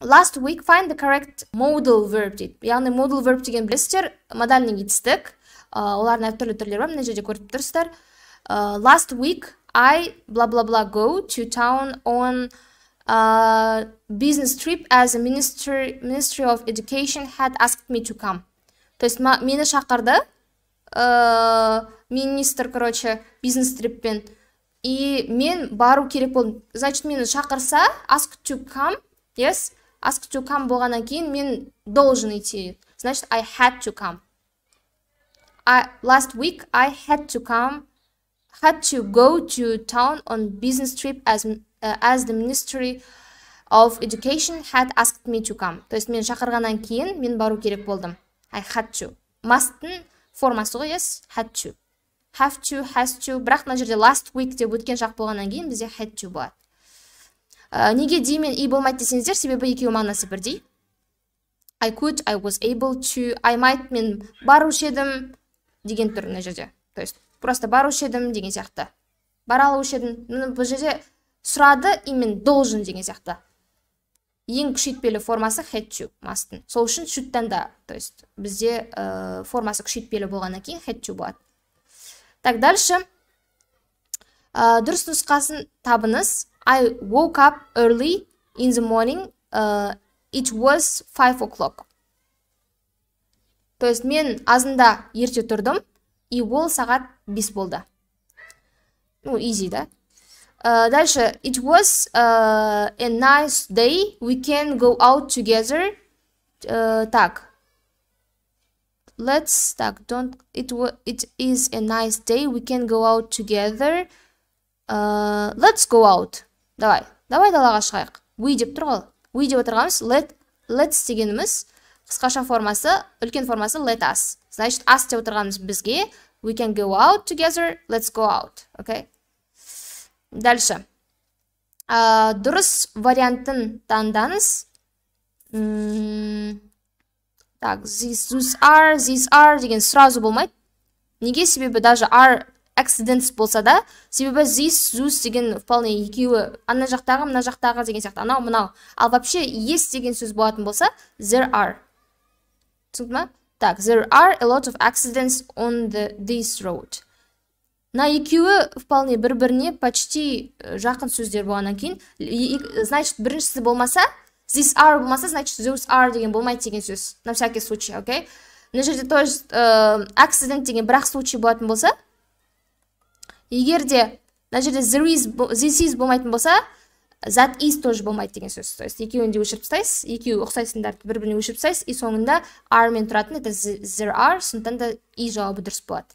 Last week find the correct modal verb дейді. Яғни modal verb деген білесіздер, модальный етістік. Олардың әртүрлі түрлері бар, мына жерде көріп тұрсыздар. Last week I blah blah blah go to town on business trip as the Ministry of Education had asked me to come. То есть мені шақырды, министр, короче, бизнес-триппен, и мен бару керек болдым. Значит, мені шақырса, ask to come, yes, ask to come болғаннан кейін мен должен идти. Значит, I had to come. Last week I had to go to town on business trip as the Ministry of Education had asked me to come. То есть мен шақырғаннан кейін мен бару керек болдым. I had to. Must'ың формасы ғой, yes, had to. Have to, has to. Бірақ мына жерде last week деп өткен шақ болғаннан кейін бізде had to болады. Неге ди мен и болмайды десеңіздер, себебі екеуі мағынасы бірдей. I could, I was able to, I might, мен барушы едім деген тұр мына жерде. То есть просто барушы едім деген сияқты. Бара алушы едім. Бұл жерде сұрады и мен должен деген сияқты. Ең күшейтпелі формасы had to, must'ың. Сол үшін should'тан да, то есть бізде формасы күшейтпелі болғаннан кейін had to болады. Так, дальше. Дұрыс нұсқасын табыңыз. I woke up early in the morning. It was 5 o'clock. То есть мен азында ерте тұрдым, и ол сағат 5 болды. Ну, easy, да? Дальше. It was a nice day. We can go out together. Так. Let's, так, don't, it is a nice day. We can go out together. Let's go out. Давай далаға шығайық. We деп тұр ғой. We деп отырғанымыз let's дегеніміз қысқаша формасы, үлкен формасы let us. Значит, us деп отырғанымыз бізге. We can go out together. Let's go out. Okay? Дальше. Дұрыс вариантын таңдаңыз. Так, these are деген сразу болмайды. Неге? Себебі даже are accidents болса да, себебі those деген вполне екеуі ана жақтағы, мына жақтағы деген сияқты, анау, мынау. Ал вообще есть деген сөз болатын болса, there are. Түсінді ма? Так, there are a lot of accidents on this road. На екеуі вполне бір-біріне почти жақын сөздер болғаннан кейін, значит, біріншісі болмаса, these are болмаса, значит, those are деген болмайды деген сөз. На всякий случай, окей? Мына жерде тоже accident деген бірақ случай болатын болса, егер де мына жерде this is болмайтын болса, that is тоже болмайды деген сөз. То есть екеуін де өшіріп тастайсыз, екеуі ұқсайтындарды бір-біріне өшіріп тастайсыз, и соңында are мен тұратын, это there are, сондықтан да и жауабы дұрыс болады.